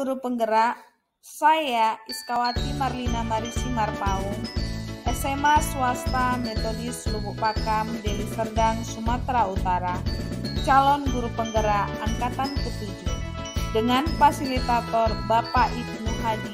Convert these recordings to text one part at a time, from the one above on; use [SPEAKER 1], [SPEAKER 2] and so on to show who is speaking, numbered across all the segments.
[SPEAKER 1] guru penggerak, saya Iskawati Marlina Marisi Marpaung, SMA Swasta Metodis Lubuk Pakam, Deli Serdang, Sumatera Utara, calon guru penggerak Angkatan ke-7, dengan fasilitator Bapak Ibnu Hadi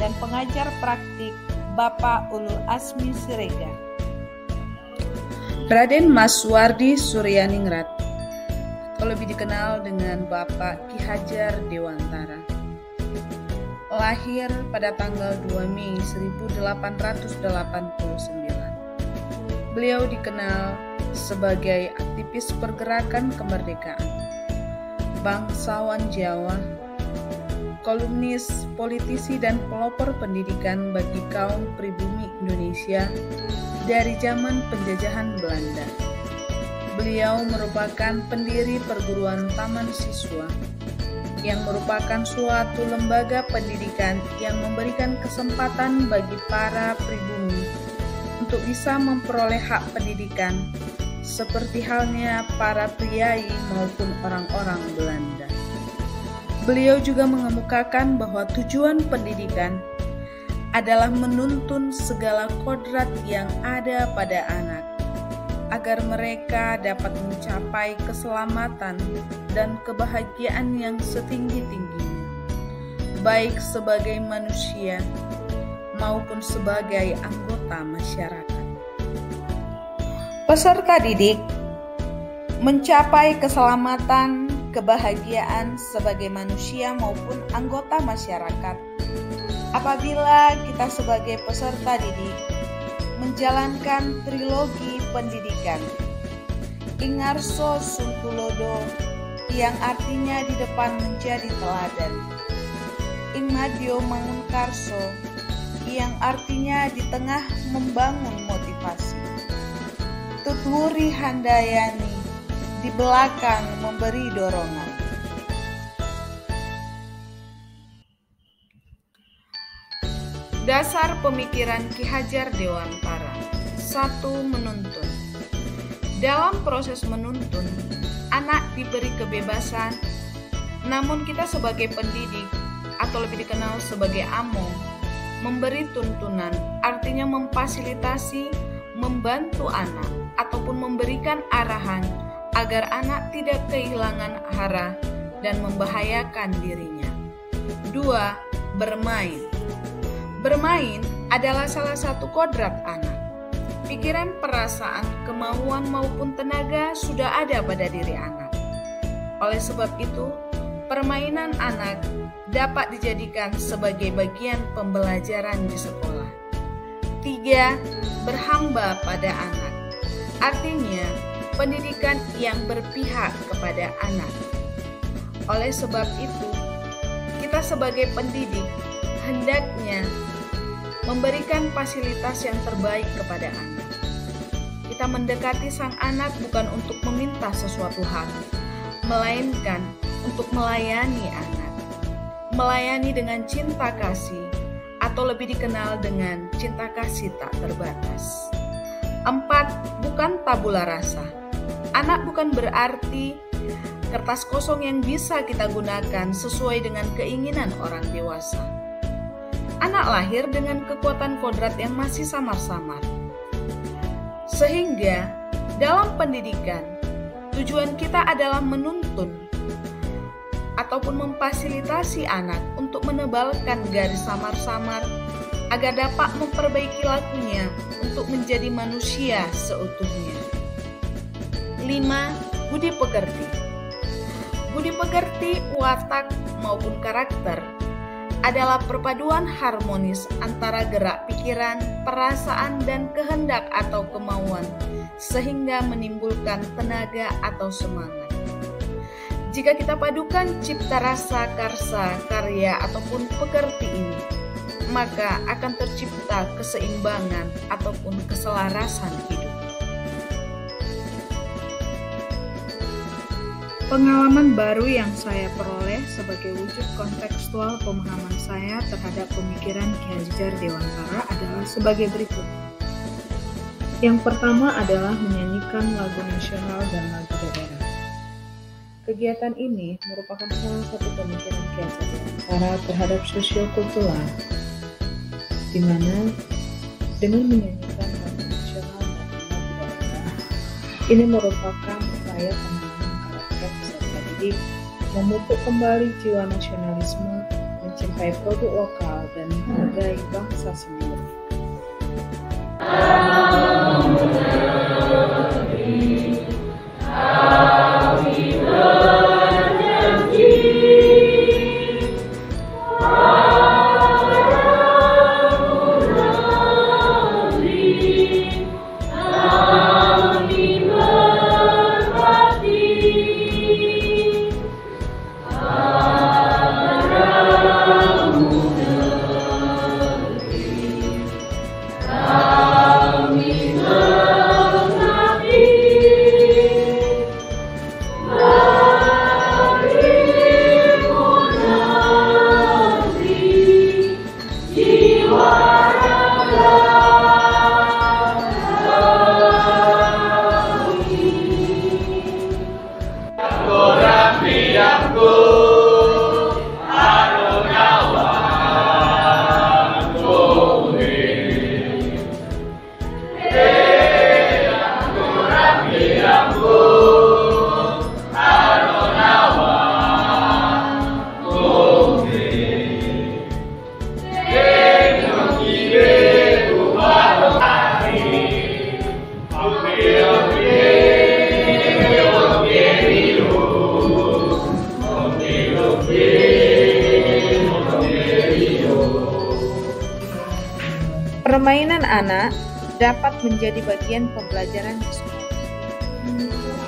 [SPEAKER 1] dan pengajar praktik Bapak Ulul Asmi Siregar.
[SPEAKER 2] Raden Mas Wardi Suryaningrat, atau lebih dikenal dengan Bapak Ki Hajar Dewantara. Lahir pada tanggal 2 Mei 1889. Beliau dikenal sebagai aktivis pergerakan kemerdekaan, bangsawan Jawa, kolumnis, politisi, dan pelopor pendidikan bagi kaum pribumi Indonesia dari zaman penjajahan Belanda. Beliau merupakan pendiri perguruan Taman Siswa, yang merupakan suatu lembaga pendidikan yang memberikan kesempatan bagi para pribumi untuk bisa memperoleh hak pendidikan seperti halnya para priai maupun orang-orang Belanda. Beliau juga mengemukakan bahwa tujuan pendidikan adalah menuntun segala kodrat yang ada pada anak, agar mereka dapat mencapai keselamatan dan kebahagiaan yang setinggi-tingginya, baik sebagai manusia maupun sebagai anggota masyarakat.
[SPEAKER 1] Peserta didik mencapai keselamatan, kebahagiaan sebagai manusia maupun anggota masyarakat apabila kita sebagai peserta didik menjalankan trilogi pendidikan Ingarso Sungkulodo, yang artinya di depan menjadi teladan, Ingmadyo Mangunkarso, yang artinya di tengah membangun motivasi, Tutwuri Handayani, di belakang memberi dorongan. Dasar pemikiran Ki Hajar Dewantara. 1. Menuntun. Dalam proses menuntun, anak diberi kebebasan, namun kita sebagai pendidik, atau lebih dikenal sebagai AMO, memberi tuntunan, artinya memfasilitasi, membantu anak, ataupun memberikan arahan agar anak tidak kehilangan arah dan membahayakan dirinya. 2. Bermain. Bermain adalah salah satu kodrat anak. Pikiran, perasaan, kemauan maupun tenaga sudah ada pada diri anak. Oleh sebab itu, permainan anak dapat dijadikan sebagai bagian pembelajaran di sekolah. 3. Berhamba pada anak. Artinya, pendidikan yang berpihak kepada anak. Oleh sebab itu, kita sebagai pendidik hendaknya memberikan fasilitas yang terbaik kepada anak. Kita mendekati sang anak bukan untuk meminta sesuatu hal, melainkan untuk melayani anak. Melayani dengan cinta kasih, atau lebih dikenal dengan cinta kasih tak terbatas. 4. Bukan tabula rasa. Anak bukan berarti kertas kosong yang bisa kita gunakan sesuai dengan keinginan orang dewasa. Anak lahir dengan kekuatan kodrat yang masih samar-samar. Sehingga dalam pendidikan, tujuan kita adalah menuntun ataupun memfasilitasi anak untuk menebalkan garis samar-samar agar dapat memperbaiki lakunya untuk menjadi manusia seutuhnya. 5. Budi pekerti. Budi pekerti, watak maupun karakter adalah perpaduan harmonis antara gerak pikiran, perasaan, dan kehendak atau kemauan, sehingga menimbulkan tenaga atau semangat. Jika kita padukan cipta rasa, karsa, karya, ataupun pekerti ini, maka akan tercipta keseimbangan ataupun keselarasan hidup.
[SPEAKER 3] Pengalaman baru yang saya peroleh sebagai wujud kontekstual pemahaman saya terhadap pemikiran Ki Hajar Dewantara adalah sebagai berikut. Yang pertama adalah menyanyikan lagu nasional dan lagu daerah.
[SPEAKER 2] Kegiatan ini merupakan salah satu pemikiran Ki Hajar Dewantara terhadap sosiokultural, di mana dengan menyanyikan lagu nasional dan lagu daerah, ini merupakan upaya penanaman karakter peserta didik, memupuk kembali jiwa nasionalisme, mencintai produk lokal dan menghargai bangsa sendiri. Permainan anak dapat menjadi bagian pembelajaran di sekolah.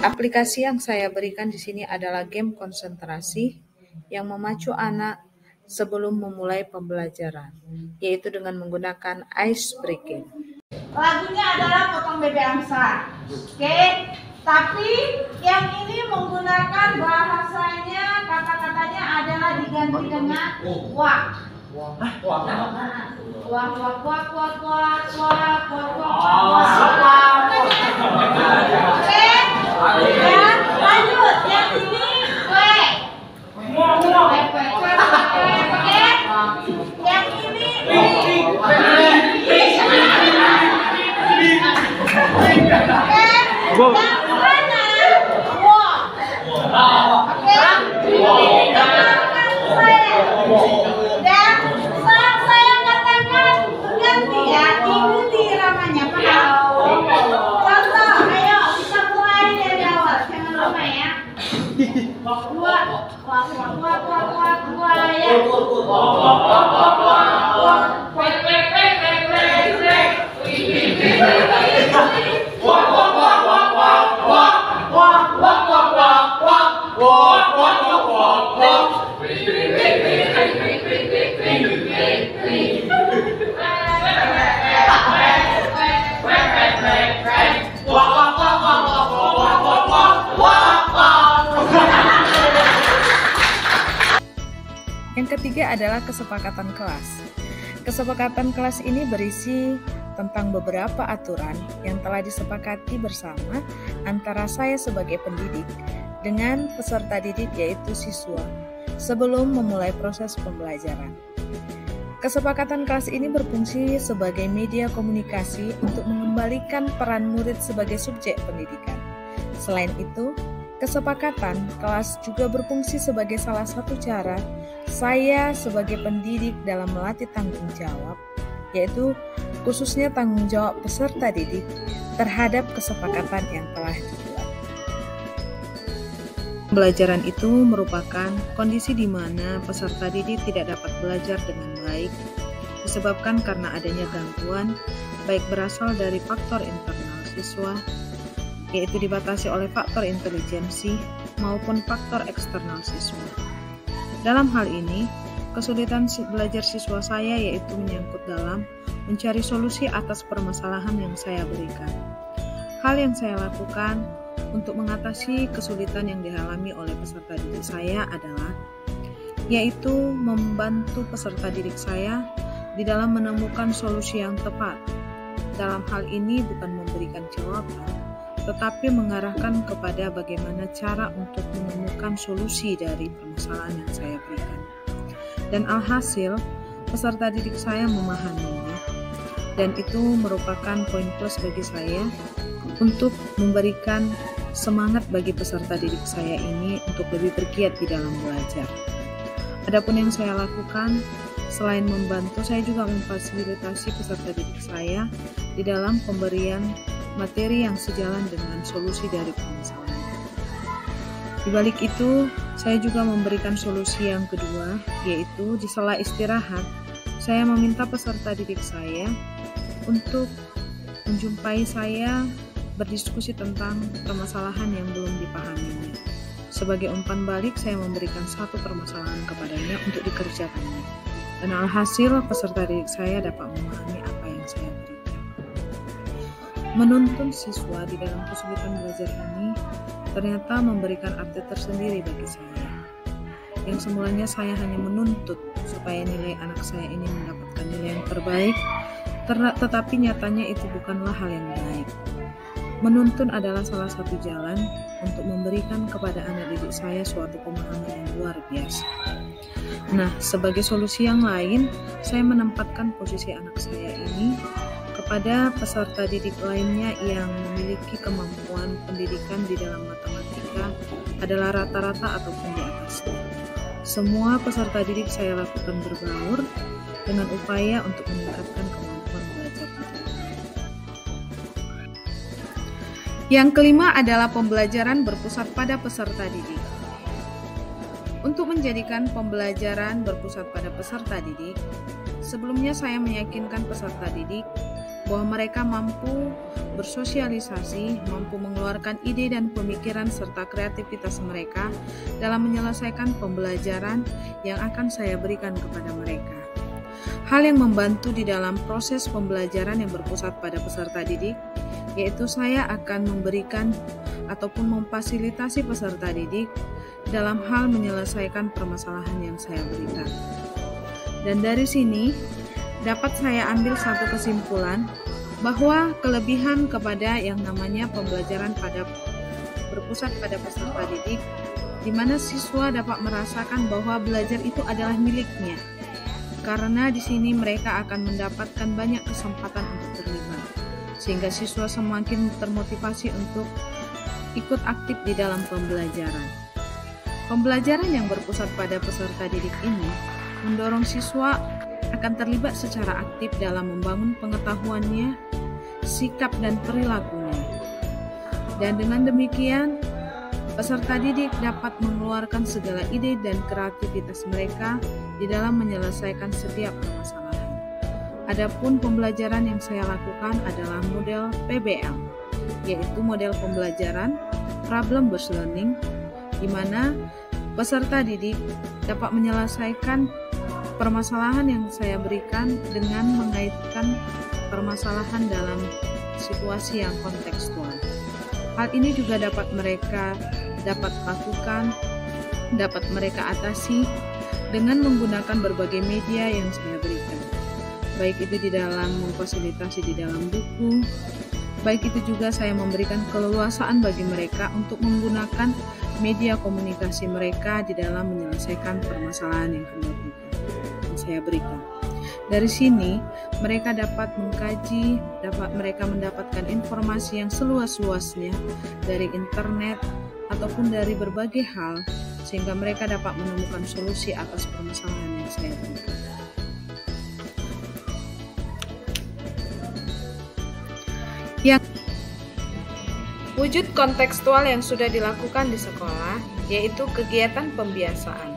[SPEAKER 2] Aplikasi yang saya berikan di sini adalah game konsentrasi yang memacu anak sebelum memulai pembelajaran, yaitu dengan menggunakan ice breaking.
[SPEAKER 4] Lagunya adalah Potong Bebek Angsa, oke? Tapi yang ini menggunakan bahasanya, kata-katanya adalah diganti dengan wak. Oke? Ya, lanjut. Yang ini kue. Oke? Yang ini oke? Yang mana? Walk. Oke? Dengarkan saya. Dan saat saya katakan ganti ya, ikuti iramanya, paham? Contoh, ayo kita mulai dari awal, jangan lupa ya. Dua ya.
[SPEAKER 2] Yang ketiga adalah kesepakatan kelas. Kesepakatan kelas ini berisi tentang beberapa aturan yang telah disepakati bersama antara saya sebagai pendidik dengan peserta didik yaitu siswa sebelum memulai proses pembelajaran. Kesepakatan kelas ini berfungsi sebagai media komunikasi untuk mengembalikan peran murid sebagai subjek pendidikan. Selain itu, kesepakatan kelas juga berfungsi sebagai salah satu cara saya sebagai pendidik dalam melatih tanggung jawab, yaitu khususnya tanggung jawab peserta didik terhadap kesepakatan yang telah dibuat. Pembelajaran itu merupakan kondisi di mana peserta didik tidak dapat belajar dengan baik disebabkan karena adanya gangguan baik berasal dari faktor internal siswa, yaitu dibatasi oleh faktor intelijensi maupun faktor eksternal siswa. Dalam hal ini, kesulitan belajar siswa saya yaitu menyangkut dalam mencari solusi atas permasalahan yang saya berikan. Hal yang saya lakukan untuk mengatasi kesulitan yang dialami oleh peserta didik saya adalah yaitu membantu peserta didik saya di dalam menemukan solusi yang tepat. Dalam hal ini bukan memberikan jawaban,
[SPEAKER 3] tetapi mengarahkan kepada bagaimana cara untuk menemukan solusi dari permasalahan yang saya berikan. Dan alhasil, peserta didik saya memahaminya, dan itu merupakan poin plus bagi saya untuk memberikan semangat bagi peserta didik saya ini untuk lebih bergiat di dalam belajar. Adapun yang saya lakukan, selain membantu, saya juga memfasilitasi peserta didik saya di dalam pemberian materi yang sejalan dengan solusi dari permasalahan. Di balik itu, saya juga memberikan solusi yang kedua, yaitu di sela istirahat, saya meminta peserta didik saya untuk menjumpai saya berdiskusi tentang permasalahan yang belum dipahaminya. Sebagai umpan balik, saya memberikan satu permasalahan kepadanya untuk dikerjakannya. Dan alhasil, peserta didik saya dapat memahami apa yang saya berikan. Menuntun siswa di dalam kesulitan belajar ini ternyata memberikan arti tersendiri bagi saya. Yang semulanya saya hanya menuntut supaya nilai anak saya ini mendapatkan nilai yang terbaik, tetapi nyatanya itu bukanlah hal yang baik. Menuntun adalah salah satu jalan untuk memberikan kepada anak didik saya suatu pemahaman yang luar biasa. Nah, sebagai solusi yang lain, saya menempatkan posisi anak saya ini kepada peserta didik lainnya yang memiliki kemampuan pendidikan di dalam matematika adalah rata-rata ataupun di atasnya. Semua peserta didik saya lakukan berbaur dengan upaya untuk meningkatkan kemampuan belajar kita.
[SPEAKER 1] Yang kelima adalah pembelajaran berpusat pada peserta didik. Untuk menjadikan pembelajaran berpusat pada peserta didik, sebelumnya saya meyakinkan peserta didik bahwa mereka mampu bersosialisasi, mampu mengeluarkan ide dan pemikiran serta kreativitas mereka dalam menyelesaikan pembelajaran yang akan saya berikan kepada mereka. Hal yang membantu di dalam proses pembelajaran yang berpusat pada peserta didik, yaitu saya akan memberikan ataupun memfasilitasi peserta didik dalam hal menyelesaikan permasalahan yang saya berikan. Dan dari sini, dapat saya ambil satu kesimpulan bahwa kelebihan kepada yang namanya pembelajaran berpusat pada peserta didik, di mana siswa dapat merasakan bahwa belajar itu adalah miliknya, karena di sini mereka akan mendapatkan banyak kesempatan untuk terlibat, sehingga siswa semakin termotivasi untuk ikut aktif di dalam pembelajaran. Pembelajaran yang berpusat pada peserta didik ini mendorong siswa akan terlibat secara aktif dalam membangun pengetahuannya, sikap dan perilakunya. Dan dengan demikian, peserta didik dapat mengeluarkan segala ide dan kreativitas mereka di dalam menyelesaikan setiap permasalahan. Adapun pembelajaran yang saya lakukan adalah model PBL, yaitu model pembelajaran problem based learning, di mana peserta didik dapat menyelesaikan permasalahan yang saya berikan dengan mengaitkan permasalahan dalam situasi yang kontekstual. Hal ini juga dapat mereka lakukan, dapat mereka atasi dengan menggunakan berbagai media yang saya berikan. Baik itu di dalam memfasilitasi di dalam buku, baik itu juga saya memberikan keleluasaan bagi mereka untuk menggunakan media komunikasi mereka di dalam menyelesaikan permasalahan yang saya berikan. Dari sini, mereka dapat mengkaji, mereka mendapatkan informasi yang seluas-luasnya dari internet ataupun dari berbagai hal, sehingga mereka dapat menemukan solusi atas permasalahan yang saya berikan. Wujud kontekstual yang sudah dilakukan di sekolah, yaitu kegiatan pembiasaan.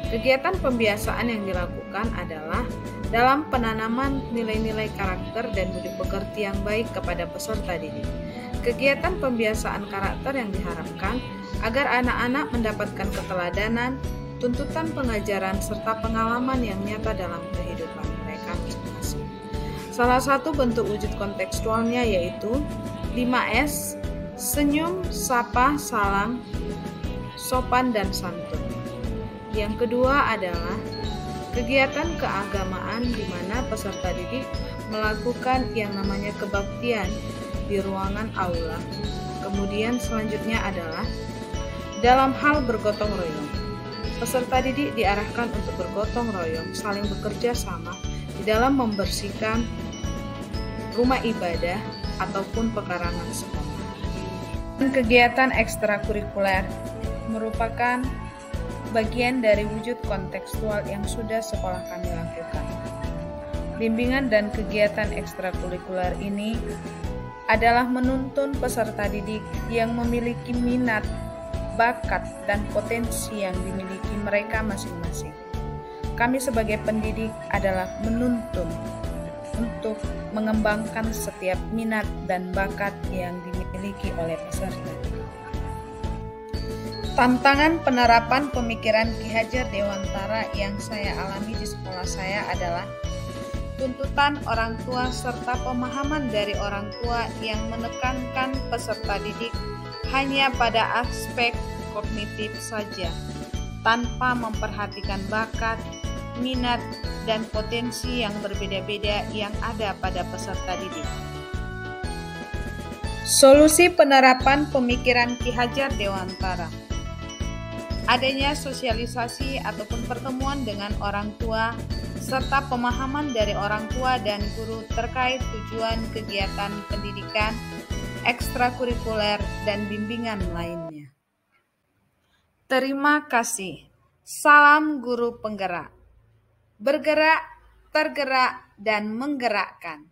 [SPEAKER 1] Kegiatan pembiasaan yang dilakukan adalah dalam penanaman nilai-nilai karakter dan budi pekerti yang baik kepada peserta didik. Kegiatan pembiasaan karakter yang diharapkan agar anak-anak mendapatkan keteladanan, tuntutan pengajaran, serta pengalaman yang nyata dalam kehidupan mereka masing-masing. Salah satu bentuk wujud kontekstualnya yaitu 5S, senyum, sapa, salam, sopan, dan santun. Yang kedua adalah kegiatan keagamaan di mana peserta didik melakukan yang namanya kebaktian di ruangan aula. Kemudian
[SPEAKER 3] Kemudian selanjutnya adalah dalam hal bergotong royong. Peserta didik diarahkan untuk bergotong royong, saling bekerja sama di dalam membersihkan rumah ibadah ataupun pekarangan sekolah.
[SPEAKER 2] Kegiatan ekstrakurikuler merupakan bagian dari wujud kontekstual yang sudah sekolah kami lakukan. Bimbingan dan kegiatan ekstrakurikuler ini adalah menuntun peserta didik yang memiliki minat, bakat, dan potensi yang dimiliki mereka masing-masing. Kami sebagai pendidik adalah menuntun untuk mengembangkan setiap minat dan bakat yang dimiliki oleh peserta. Tantangan penerapan pemikiran Ki Hajar Dewantara yang saya alami di sekolah saya adalah tuntutan orang tua serta pemahaman dari orang tua yang menekankan peserta didik hanya pada aspek kognitif saja, tanpa memperhatikan bakat, minat, dan potensi yang berbeda-beda yang ada pada peserta didik.
[SPEAKER 1] Solusi penerapan pemikiran Ki Hajar Dewantara: adanya sosialisasi ataupun pertemuan dengan orang tua serta pemahaman dari orang tua dan guru terkait tujuan kegiatan pendidikan, ekstrakurikuler, dan bimbingan lainnya. Terima kasih. Salam guru penggerak. Bergerak, tergerak, dan menggerakkan.